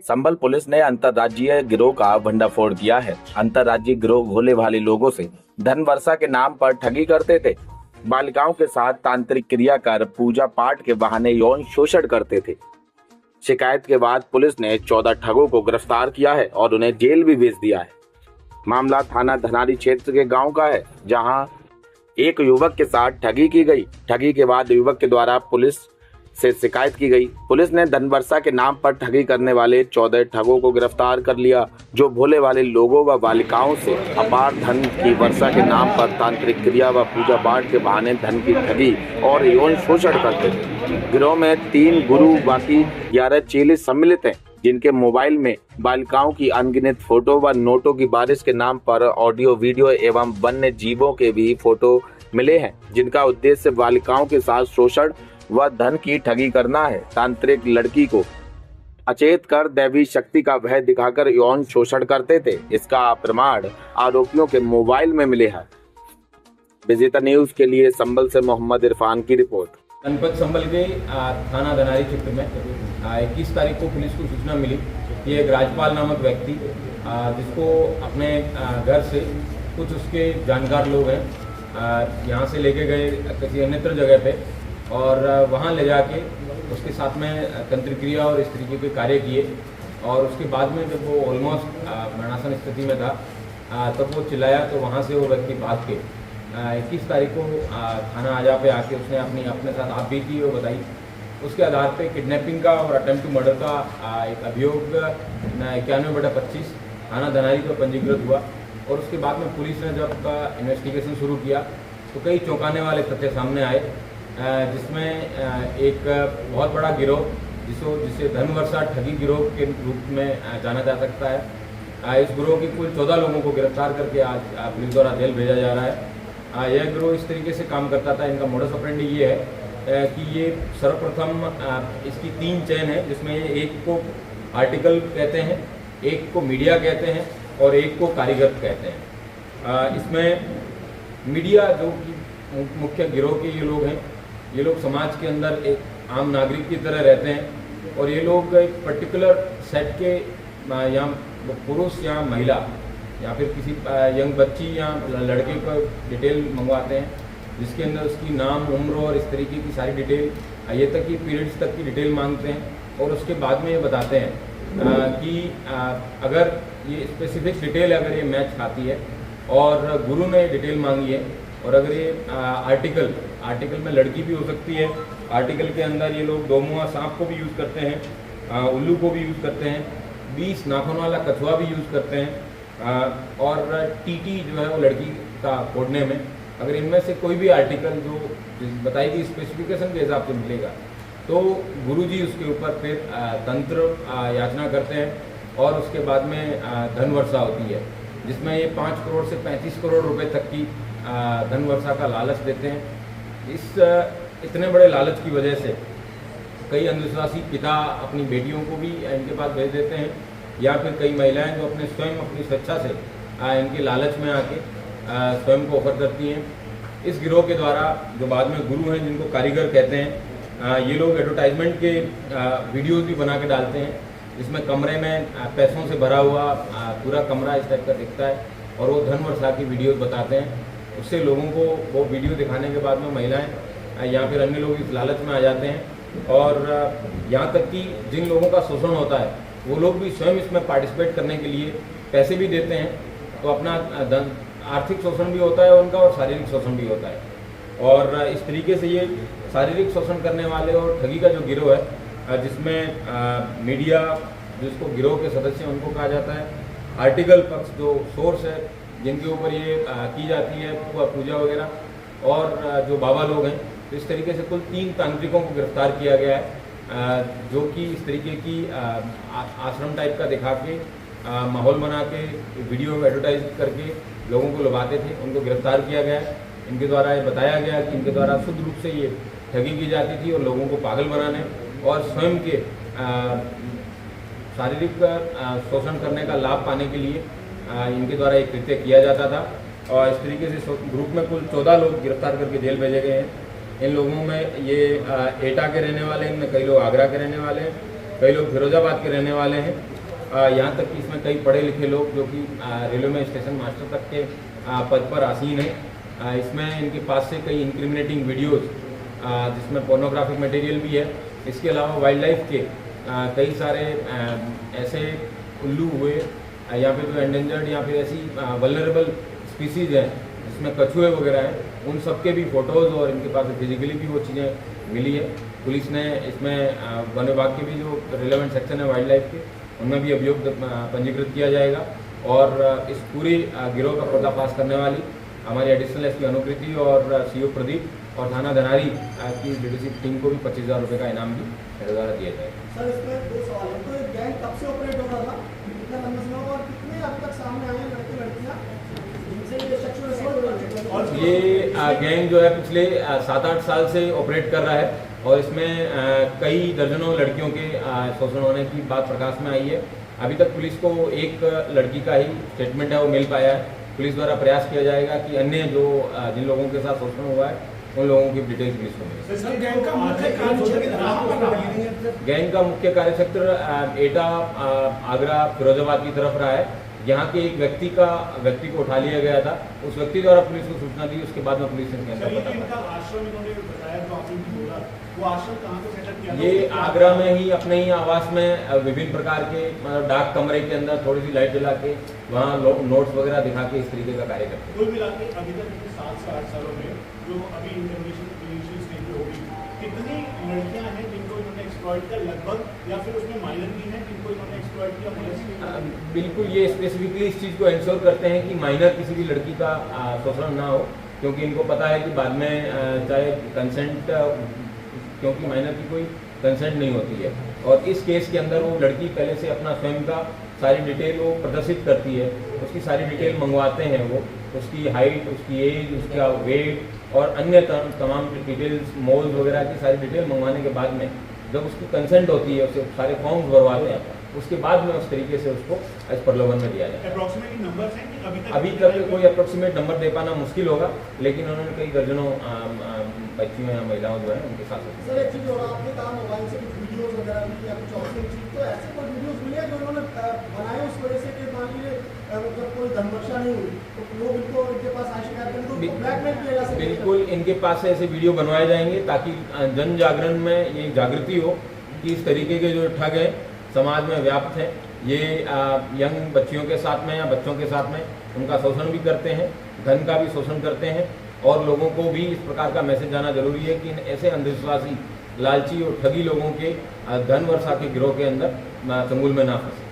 संभल police ने अंतर्राज्यीय गिरोह का भंडाफोड़ किया है। अंतर्राज्यीय गिरोह भोले भाले लोगों से धन वर्षा के नाम पर ठगी करते थे। बालिकाओं के साथ तांत्रिक क्रिया कर पूजा पाठ के बहाने यौन शोषण करते थे। शिकायत के बाद पुलिस ने 14 ठगों को गिरफ्तार किया है और उन्हें जेल भी भेज दिया है। मामला थाना धनारी क्षेत्र के गांव का है, जहां एक युवक के साथ ठगी की गई। ठगी के बाद युवक के द्वारा पुलिस से शिकायत की गई। पुलिस ने धन वर्षा के नाम पर ठगी करने वाले 14 ठगों को गिरफ्तार कर लिया, जो भोले वाले लोगों व बालिकाओं से अपार धन की वर्षा के नाम पर तांत्रिक क्रिया व पूजा पाठ के बहाने धन की ठगी और यौन शोषण करते थे। गिरोह में 3 गुरु बाकी 11 चेले सम्मिलित हैं, जिनके मोबाइल में बालिकाओं की अनगिनत फोटो व नोटों की बारिश के नाम पर ऑडियो, वीडियो एवं वन्य जीवों के भी फोटो मिले हैं, जिनका उद्देश्य बालिकाओं के साथ शोषण व धन की ठगी करना है। तांत्रिक लड़की को अचेत कर दैवी शक्ति का भय दिखाकर यौन शोषण करते थे। इसका प्रमाण आरोपियों के मोबाइल में मिले हैं। विजेता न्यूज के लिए संभल से मोहम्मद इरफान की रिपोर्ट। जनपद संभल के थाना धनारी क्षेत्र में 21 तारीख को पुलिस को सूचना मिली कि एक राजपाल नामक व्यक्ति जिसको अपने घर से कुछ उसके जानकार लोग हैं यहाँ से लेके गए किसी अन्यत्र जगह पे और वहाँ ले जाके उसके साथ में तंत्र क्रिया और इस तरीके के कार्य किए। और उसके बाद में जब वो ऑलमोस्ट मरणासन स्थिति में था तब वो चिल्लाया, तो वहाँ से वो व्यक्ति भाग के 21 तारीख को थाना आजा पे आके उसने अपने साथ आप बीती वो बताई। उसके आधार पे किडनैपिंग का और अटेम्प्ट टू मर्डर का एक अभियोग 91/25 थाना धनारी पर पंजीकृत हुआ। और उसके बाद में पुलिस ने जब इन्वेस्टिगेशन शुरू किया तो कई चौंकाने वाले तथ्य सामने आए, जिसमें एक बहुत बड़ा गिरोह जिसे धन वर्षा ठगी गिरोह के रूप में जाना जा सकता है। इस गिरोह की कुल 14 लोगों को गिरफ्तार करके आज पुलिस द्वारा जेल भेजा जा रहा है। यह गिरोह इस तरीके से काम करता था। इनका मोडस ऑपरेंडी ये है कि ये सर्वप्रथम इसकी 3 चेन है, जिसमें एक को आर्टिकल कहते हैं, एक को मीडिया कहते हैं और एक को कारीगर कहते हैं। इसमें मीडिया जो कि मुख्य गिरोह के ये लोग हैं, ये लोग समाज के अंदर एक आम नागरिक की तरह रहते हैं और ये लोग एक पर्टिकुलर सेट के या पुरुष या महिला या फिर किसी यंग बच्ची या लड़के को डिटेल मंगवाते हैं, जिसके अंदर उसकी नाम, उम्र और इस तरीके की सारी डिटेल, ये तक कि पीरियड्स तक की डिटेल मांगते हैं। और उसके बाद में ये बताते हैं कि अगर ये स्पेसिफिक डिटेल अगर ये मैच खाती है और गुरु ने डिटेल मांगी है और अगर ये आर्टिकल में लड़की भी हो सकती है, आर्टिकल के अंदर ये लोग 2 मुँहा सांप को भी यूज़ करते हैं, उल्लू को भी यूज़ करते हैं, 20 नाखून वाला कछुआ भी यूज़ करते हैं और टीटी जो है वो लड़की का कोडने में, अगर इनमें से कोई भी आर्टिकल जो बताई गई स्पेसिफिकेशन के हिसाब से मिलेगा तो गुरुजी उसके ऊपर फिर तंत्र याचना करते हैं और उसके बाद में धन वर्षा होती है, जिसमें ये 5 करोड़ से 35 करोड़ रुपए तक की धन वर्षा का लालच देते हैं। इस इतने बड़े लालच की वजह से कई अंधविश्वासी पिता अपनी बेटियों को भी इनके पास भेज देते हैं या फिर कई महिलाएं जो स्वयं अपनी स्वेच्छा से इनके लालच में आके स्वयं को ऑफर करती हैं। इस गिरोह के द्वारा जो बाद में गुरु हैं, जिनको कारीगर कहते हैं, ये लोग एडवर्टाइजमेंट के वीडियोज़ भी बना के डालते हैं, जिसमें कमरे में पैसों से भरा हुआ पूरा कमरा इस टाइप का दिखता है और वो धन वर्षा की वीडियोज़ बताते हैं। उससे लोगों को वो वीडियो दिखाने के बाद में महिलाएं या फिर अन्य लोग इस लालच में आ जाते हैं और यहाँ तक कि जिन लोगों का शोषण होता है वो लोग भी स्वयं इसमें पार्टिसिपेट करने के लिए पैसे भी देते हैं। तो अपना आर्थिक शोषण भी होता है उनका और शारीरिक शोषण भी होता है। और इस तरीके से ये शारीरिक शोषण करने वाले और ठगी का जो गिरोह है, जिसमें मीडिया जिसको गिरोह के सदस्य उनको कहा जाता है, आर्टिकल पक्ष जो सोर्स है जिनके ऊपर ये की जाती है पूजा वगैरह, और जो बाबा लोग हैं, तो इस तरीके से कुल 3 तांत्रिकों को गिरफ्तार किया गया है, जो कि इस तरीके की आश्रम टाइप का दिखा के माहौल बना के वीडियो एडवर्टाइज करके लोगों को लुभाते थे। उनको गिरफ्तार किया गया है। इनके द्वारा ये बताया गया कि इनके द्वारा शुद्ध रूप से ये ठगी की जाती थी और लोगों को पागल बनाने और स्वयं के शारीरिक शोषण करने का लाभ पाने के लिए इनके द्वारा एक कृत्य किया जाता था। और इस तरीके से ग्रुप में कुल 14 लोग गिरफ्तार करके जेल भेजे गए हैं। इन लोगों में ये एटा के रहने वाले हैं, इनमें कई लोग आगरा के रहने वाले हैं, कई लोग फिरोजाबाद के रहने वाले हैं यहाँ तक कि इसमें कई पढ़े लिखे लोग जो कि रेलवे में स्टेशन मास्टर तक के पद पर आसीन हैं। इसमें इनके पास से कई इंक्रिमिनेटिंग वीडियोज़ जिसमें पोर्नोग्राफिक मटेरियल भी है। इसके अलावा वाइल्ड लाइफ के कई सारे ऐसे उल्लू हुए या फिर जो एंडेंजर्ड या फिर ऐसी वल्नरेबल स्पीसीज़ हैं जिसमें कछुए वगैरह हैं, उन सब के भी फ़ोटोज़ और इनके पास फिजिकली भी वो चीज़ें मिली है। पुलिस ने इसमें वन विभाग के भी जो रिलेवेंट सेक्शन है वाइल्ड लाइफ के, उनमें भी अभियोग पंजीकृत किया जाएगा और इस पूरी गिरोह का पर्दाफाश करने वाली हमारी एडिशनल एसपी अनुकृति और सीओ प्रदीप और थाना धनारी की लीडरशिप टीम को भी 25,000 रुपये का इनाम भी मेरे द्वारा दिया जाएगा। सर, इसमें 2 सवाल है। तो ये गैंग कब से ऑपरेट हो रहा था, कितना लंबा समय हुआ और कितने अब तक सामने आए हैं लड़के लड़कियाँ जिनसे ये सेक्सुअल असॉल्ट हो चुका है? ये गैंग जो है पिछले 7-8 साल से ऑपरेट कर रहा है और इसमें कई दर्जनों लड़कियों के शोषण होने की बात प्रकाश में आई है। अभी तक पुलिस को एक लड़की का ही स्टेटमेंट है वो मिल पाया है। पुलिस द्वारा प्रयास किया जाएगा कि अन्य जो जिन लोगों के साथ शोषण हुआ है उन लोगों की डिटेल्स पुलिस को मिले। गैंग का मुख्य कार्यक्षेत्र गैंग का मुख्य कार्यक्षेत्र एटा, आगरा, फिरोजाबाद की तरफ रहा है। यहाँ के एक व्यक्ति को उठा लिया गया था, उस व्यक्ति द्वारा पुलिस को सूचना दी, उसके बाद में पुलिस ने इसके अंदर ये आगरा में ही अपने ही आवास में विभिन्न प्रकार के मतलब डाक कमरे के अंदर थोड़ी सी लाइट जला के वहाँ नोट्स वगैरह दिखा के इस तरीके का कार्य करते हैं। कुल मिला के अभी तक 7 से 8 सालों में जो अभी इंटरनेशनल स्टेज पे होगी, कितनी लड़कियां हैं जिनको इन्होंने एक्सप्लॉइट किया लगभग, या फिर उसमें माइनर भी हैं जिनको इन्होंने एक्सप्लॉइट किया? बिल्कुल, ये स्पेसिफिकली इस चीज़ को इंश्योर करते हैं कि माइनर किसी भी लड़की का शोषण ना हो, क्योंकि इनको पता है कि बाद में चाहे कंसेंट, क्योंकि माइनर की कोई कंसेंट नहीं होती है और इस केस के अंदर वो लड़की पहले से अपना स्वयं का सारी डिटेल वो प्रदर्शित करती है, उसकी सारी डिटेल मंगवाते हैं वो, उसकी हाइट, उसकी एज, उसका वेट और अन्य तमाम डिटेल्स, मोल्स वगैरह की सारी डिटेल मंगवाने के बाद में जब उसकी कंसेंट होती है, उससे सारे फॉर्म्स भरवाते हैं, उसके बाद में उस तरीके से उसको इस प्रलोभन में दिया जाए। अभी तक कोई अप्रोक्सीमेट नंबर दे पाना मुश्किल होगा, लेकिन उन्होंने कई दर्जनों बच्चियों या महिलाओं जो है उनके साथ। सर, एक चीज़ और, आपने कहा मोबाइल से कुछ वीडियोस वगैरह भी या कुछ और चीज़, तो ऐसे कोई वीडियोस मिले जो उन्होंने बनाए उस वजह से कि मान लीजिए मतलब कोई धर्मरक्षा नहीं हुई तो लोग इनको इनके पास आए शिकायत करें तो ब्लैकमेल किया जा सके? बिल्कुल, इनके पास से ऐसे वीडियो बनवाए जाएंगे ताकि जन जागरण में ये जागृति हो कि इस तरीके के जो ठग हैं समाज में व्याप्त हैं, ये यंग बच्चियों के साथ में या बच्चों के साथ में उनका शोषण भी करते हैं, धन का भी शोषण करते हैं और लोगों को भी इस प्रकार का मैसेज जाना जरूरी है कि ऐसे अंधविश्वासी, लालची और ठगी लोगों के धन वर्षा के गिरोह के अंदर चंगुल में ना फंसे।